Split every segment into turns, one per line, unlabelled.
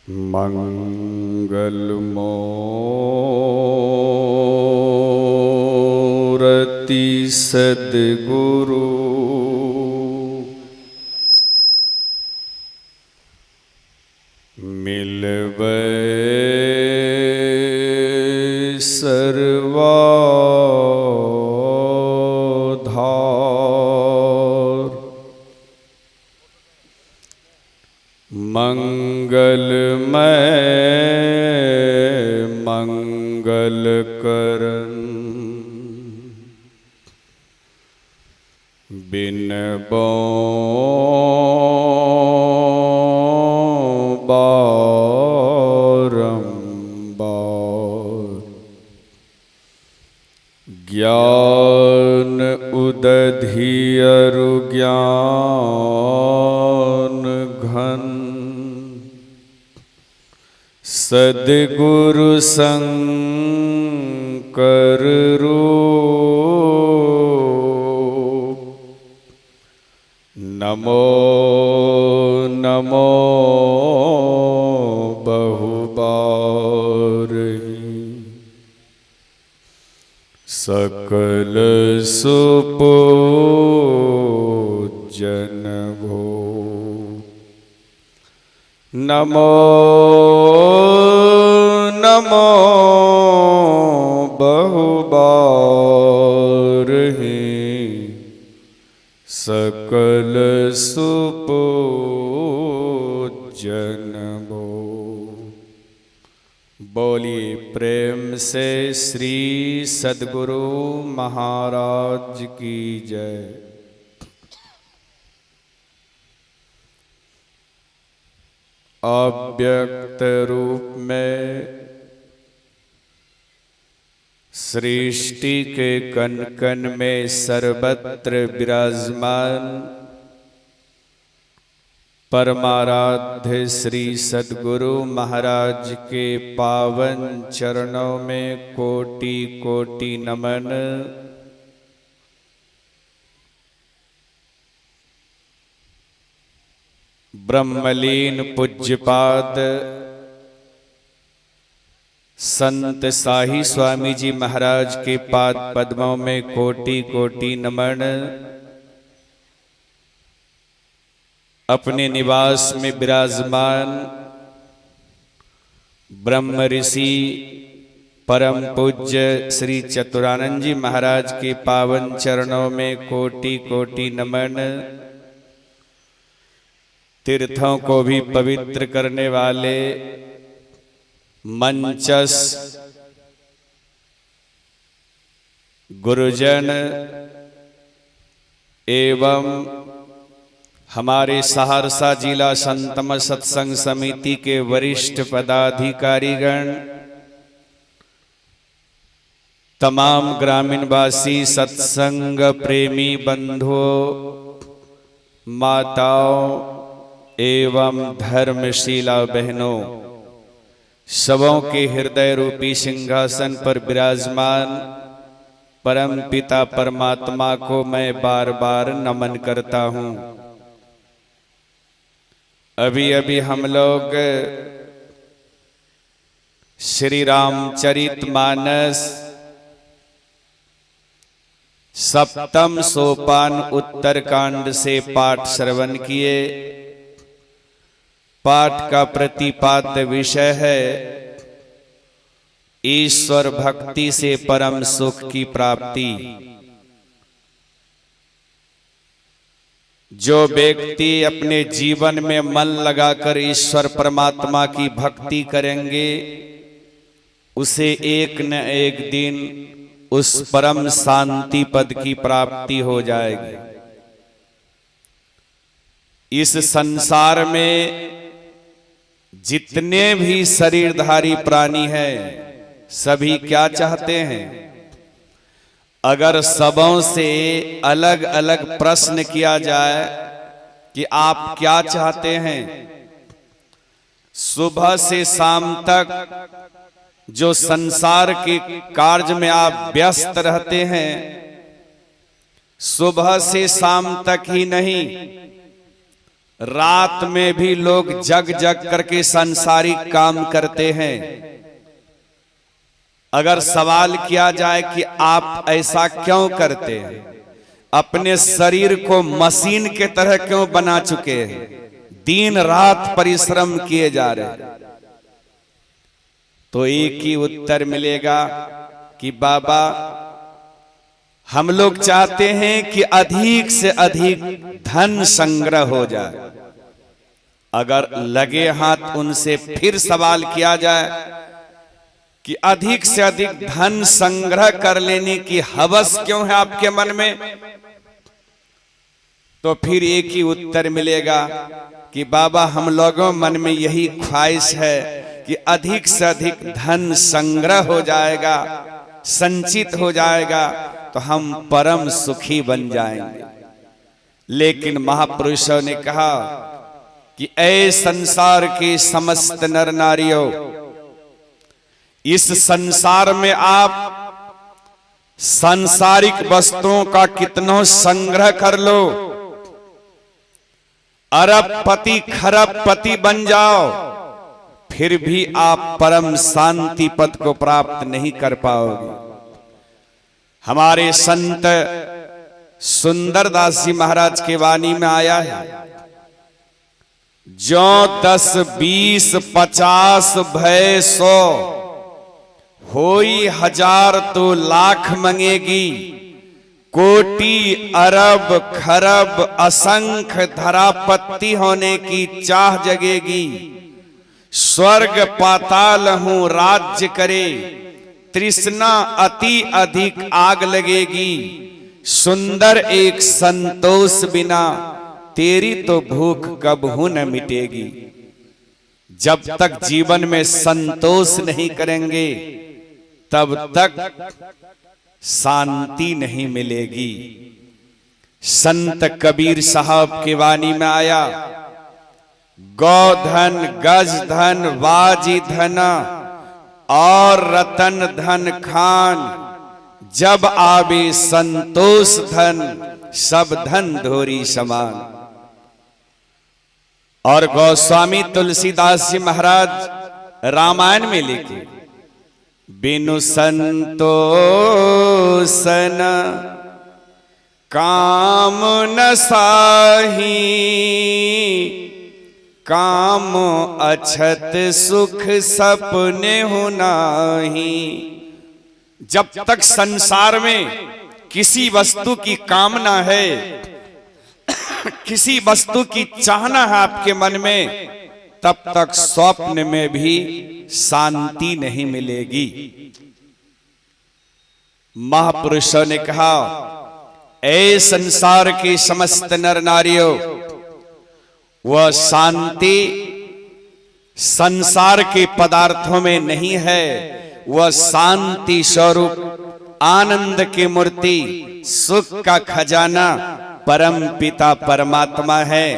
मंगलमूर्ति सद्गुरु मिलबै सर्वाधार। मंगलमय मंगल करन बिन बारंबार। ज्ञान उदधियरु ज्ञान घन सद्गुरु शंकर रूप। नमो नमो बहुबारहि सकल सुपूजन भो। नमो नमो बहुबारहि सकल सुपूजन भो। बोलिए प्रेम से श्री सद्गुरु महाराज की जय। अव्यक्त रूप में सृष्टि के कण कण में सर्वत्र विराजमान परमाराध्य श्री सद्गुरु महाराज के पावन चरणों में कोटि कोटि नमन। ब्रह्मलीन पूज्यपाद संत साही स्वामी जी महाराज के पाद पद्मों में कोटि कोटि नमन। अपने निवास में विराजमान ब्रह्म ऋषि परम पूज्य श्री चतुरानंद जी महाराज के पावन चरणों में कोटि कोटि नमन। तीर्थों को भी पवित्र करने वाले मंचस्थ गुरुजन एवं हमारे सहरसा जिला संतम सत्संग समिति के वरिष्ठ पदाधिकारीगण, तमाम ग्रामीणवासी, सत्संग प्रेमी बंधुओं, माताओं एवं धर्मशीला बहनों, सबों के हृदय रूपी सिंहासन पर विराजमान परम पिता परमात्मा को मैं बार बार नमन करता हूँ। अभी अभी हम लोग श्री रामचरितमानस सप्तम सोपान उत्तरकांड से पाठ श्रवण किए। पाठ का प्रतिपाद्य विषय है ईश्वर भक्ति से परम सुख की प्राप्ति। जो व्यक्ति अपने जीवन में मन लगाकर ईश्वर परमात्मा की भक्ति करेंगे उसे एक न एक दिन उस परम शांति पद की प्राप्ति हो जाएगी। इस संसार में जितने भी शरीरधारी प्राणी हैं सभी क्या चाहते हैं? अगर सबों से अलग अलग प्रश्न किया जाए कि आप क्या चाहते हैं, सुबह से शाम तक जो संसार के कार्य में आप व्यस्त रहते हैं, सुबह से शाम तक ही नहीं रात में भी लोग जग जग करके सांसारिक काम करते हैं। अगर सवाल किया जाए कि आप ऐसा क्यों करते हैं, अपने शरीर को मशीन के तरह क्यों बना चुके हैं, दिन रात परिश्रम किए जा रहे हैं, तो एक ही उत्तर मिलेगा कि बाबा हम लोग चाहते हैं कि अधिक से अधिक धन संग्रह हो जाए। अगर लगे हाथ उनसे फिर सवाल किया जाए कि अधिक से अधिक धन संग्रह कर लेने की हवस क्यों है आपके मन में, तो फिर एक ही उत्तर मिलेगा कि बाबा हम लोगों मन में यही ख्वाहिश है कि अधिक से अधिक धन संग्रह हो जाएगा, संचित हो जाएगा तो हम परम सुखी बन जाएंगे। लेकिन महापुरुषों ने कहा कि ऐ संसार के समस्त नर नारियों, इस संसार में आप सांसारिक वस्तुओं का कितनों संग्रह कर लो, अरबपति खरबपति बन जाओ, फिर भी आप परम शांति पद को प्राप्त नहीं कर पाओगे। हमारे संत सुंदरदास जी महाराज के वाणी में आया है, जो 10 20 50 भय 100 होई 1000 तो लाख मंगेगी, कोटि अरब खरब असंख्य धरापत्ति होने की चाह जगेगी। स्वर्ग पाताल हूं राज्य करे, तृष्णा अति अधिक आग लगेगी। सुंदर एक संतोष बिना, तेरी तो भूख कबहू न मिटेगी। जब तक जीवन में संतोष नहीं करेंगे तब तक शांति नहीं मिलेगी। संत कबीर साहब के वाणी में आया, गौधन गज धन वाजी धन और रतन धन खान, जब आवे संतोष धन सब धन धोरी समान। और गोस्वामी तुलसीदास जी महाराज रामायण में लिखे, बिनु संतोषन काम न साही, काम अछत सुख सपने हो नाही। जब तक संसार में किसी वस्तु की कामना है, किसी वस्तु की चाहना है आपके मन में, तब तक स्वप्न में भी शांति नहीं मिलेगी। महापुरुषों ने कहा, ऐ संसार के समस्त नर नारियों, वह शांति संसार के पदार्थों में नहीं है, वह शांति स्वरूप आनंद की मूर्ति सुख का खजाना परम पिता परमात्मा है।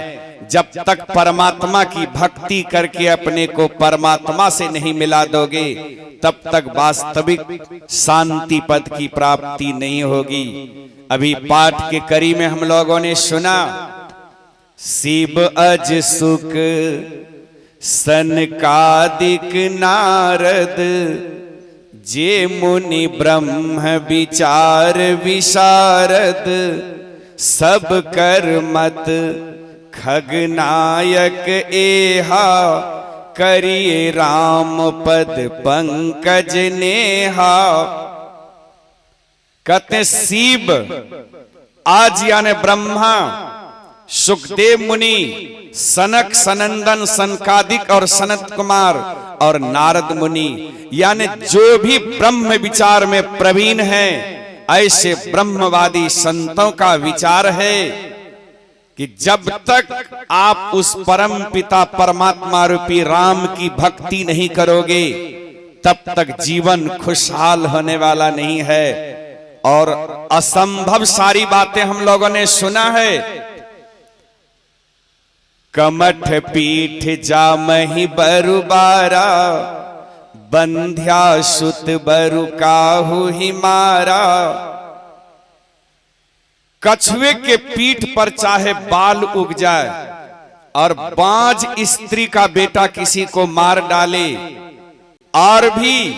जब तक परमात्मा की भक्ति करके अपने को परमात्मा से नहीं मिला दोगे, तब तक वास्तविक शांति पद की प्राप्ति नहीं होगी। अभी पाठ के कड़ी में हम लोगों ने सुना, शिव अज सुख सनकादिक नारद, जे मुनि ब्रह्म विचार विशारद, सब कर मत खगनायक एहा, करिए राम पद पंकज नेहा। कहते शिव आज यानी ब्रह्मा, सुखदेव मुनि, सनक सनंदन सनकादिक और सनत कुमार और नारद मुनि, यानी जो भी ब्रह्म विचार में प्रवीण हैं, ऐसे ब्रह्मवादी संतों का विचार है कि जब तक आप उस परम पिता परमात्मा रूपी राम की भक्ति नहीं करोगे, तब तक जीवन खुशहाल होने वाला नहीं है। और असंभव सारी बातें हम लोगों ने सुना है, कमठ पीठ जामहि बरुबारा, बंध्या सुत बरु काहू ही मारा। कछुए के पीठ पर चाहे बाल उग जाए, और बांझ स्त्री का बेटा किसी को मार डाले, और भी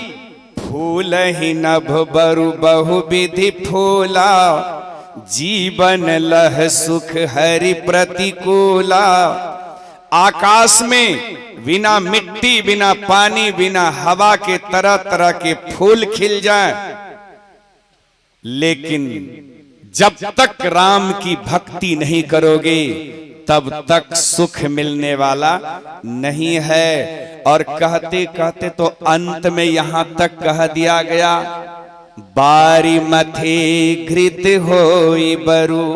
फूल ही नभ बरु बहु विधि फूला, जीवन लह सुख हरि प्रतिकूला। आकाश में बिना मिट्टी, बिना पानी, बिना हवा के तरह तरह के फूल खिल जाए, लेकिन जब तक राम की भक्ति नहीं करोगे तब तक सुख मिलने वाला नहीं है। और कहते कहते तो अंत में यहां तक कह दिया गया, बारी मथे घृत होई बरु,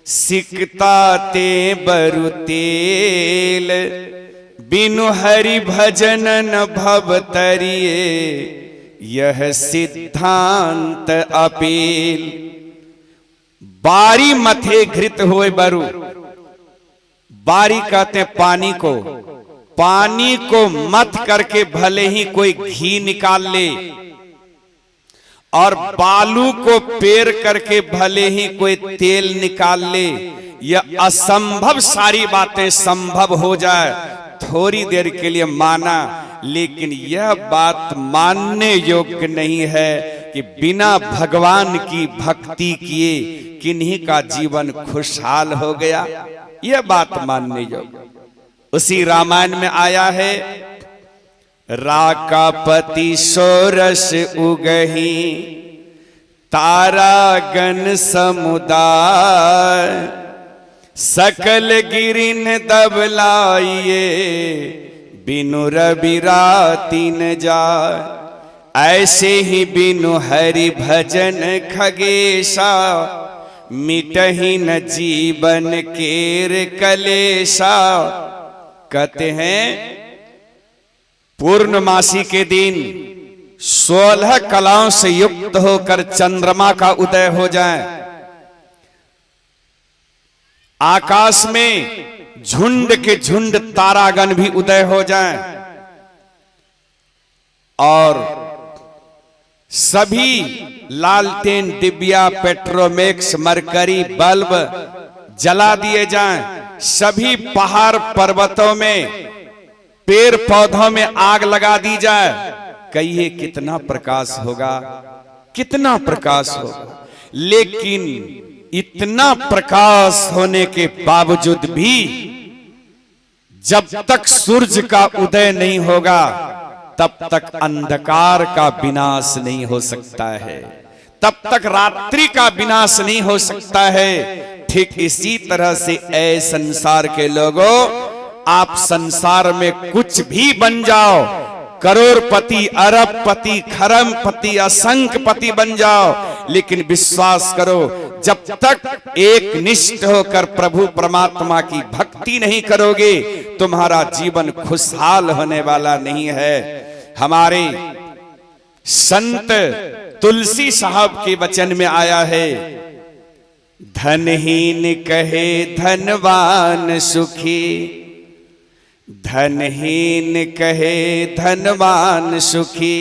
सिकता ते बरु तेल, बिनु हरि भजन न भव तरिए, यह सिद्धांत अपील। बारी मथे घृत होए बरु, बारी कहते हैं पानी को, पानी को मथ करके भले ही कोई घी निकाल ले, और बालू को पेर करके भले ही कोई तेल निकाल ले, यह असंभव सारी बातें संभव हो जाए, थोड़ी देर के लिए माना, लेकिन यह बात मानने योग्य नहीं है कि बिना भगवान की भक्ति किए किन्हीं का जीवन खुशहाल हो गया। यह बात मानने योग्य। उसी रामायण में आया है, राकापति सोरस उगही, तारागण समुदाय, सकल गिरिन दबलाइए, बिनु रवि राति न जाय। ऐसे ही बिनु हरि भजन खगेशा, मिटहि न जीवन केर कलेशा। कहते हैं पूर्णमासी के दिन 16 कलाओं से युक्त होकर चंद्रमा का उदय हो जाए, आकाश में झुंड के झुंड तारागण भी उदय हो जाएं, और सभी लालटेन, डिबिया, पेट्रोमैक्स, मरकरी बल्ब जला दिए जाएं, सभी पहाड़ पर्वतों में, पेड़ पौधों में आग लगा दी जाए। कहिए कितना प्रकाश होगा, कितना प्रकाश होगा। लेकिन इतना प्रकाश होने के बावजूद भी जब तक सूरज का उदय नहीं होगा तब तक अंधकार का विनाश नहीं हो सकता है, तब तक रात्रि का विनाश नहीं हो सकता है। ठीक इसी तरह से ऐ संसार के लोगों, आप संसार में कुछ भी बन जाओ, करोड़पति, अरबपति, खरमपति, असंख्यपति बन जाओ, लेकिन विश्वास करो, जब तक एक निष्ठ होकर प्रभु परमात्मा की भक्ति नहीं करोगे, तुम्हारा जीवन खुशहाल होने वाला नहीं है। हमारे संत तुलसी साहब के वचन में आया है, धनहीन कहे धनवान सुखी, धनहीन कहे धनवान सुखी,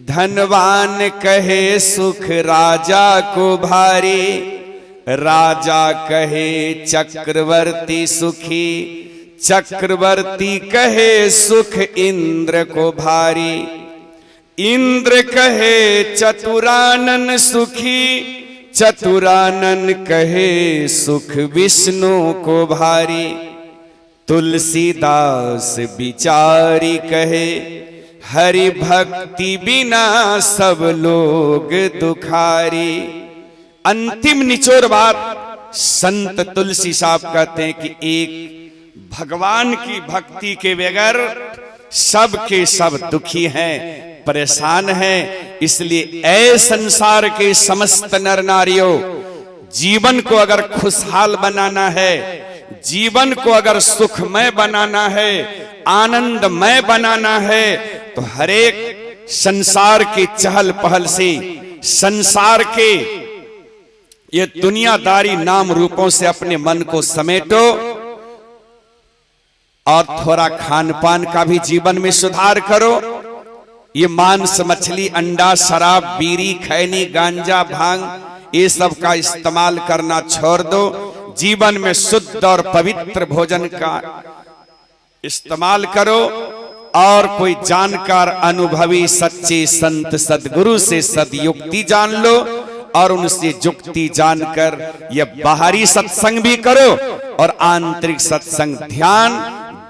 धनवान कहे सुख राजा को भारी, राजा कहे चक्रवर्ती सुखी, चक्रवर्ती कहे सुख इंद्र को भारी, इंद्र कहे चतुरानन सुखी, चतुरानन कहे सुख विष्णु को भारी, तुलसीदास बिचारी कहे हरि भक्ति बिना सब लोग दुखारी। अंतिम निचोड़ बात संत तुलसी साहब कहते हैं कि एक भगवान की भक्ति के बगैर सब के सब दुखी हैं, परेशान हैं। इसलिए ऐ संसार के समस्त नर नारियों, जीवन को अगर खुशहाल बनाना है, जीवन को अगर सुखमय बनाना है, आनंदमय बनाना है, तो हरेक संसार की चहल पहल से, संसार के ये दुनियादारी नाम रूपों से अपने मन को समेटो, और थोड़ा खान पान का भी जीवन में सुधार करो। ये मांस, मछली, अंडा, शराब, बीड़ी, खैनी, गांजा, भांग, ये सब का इस्तेमाल करना छोड़ दो। जीवन में शुद्ध और पवित्र भोजन का इस्तेमाल करो और कोई जानकार अनुभवी सच्चे संत सदगुरु से सदयुक्ति जान लो और उनसे जुक्ति जानकर यह बाहरी सत्संग भी करो और आंतरिक सत्संग ध्यान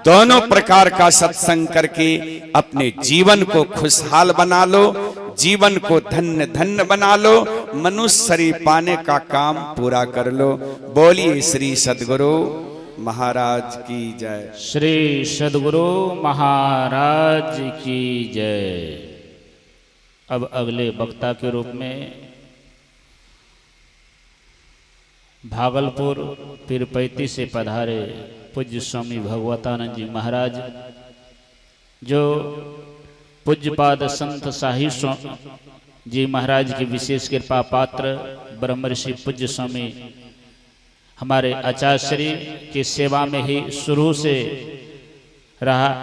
दोनों प्रकार का सत्संग करके अपने जीवन को खुशहाल बना लो, जीवन को धन्य धन्य बना लो, मनुष्य शरीर पाने का काम पूरा कर लो। बोलिए श्री सदगुरु महाराज की जय।
श्री सदगुरु महाराज की जय। अब अगले वक्ता के रूप में भागलपुर पीरपैती से पधारे पूज्य स्वामी भगवतानंद जी महाराज, जो पूज्यपाद संत शाही जी महाराज की विशेष कृपा पात्र ब्रह्मर्षि पूज्य स्वामी हमारे आचार्य श्री की सेवा में ही शुरू से रहा।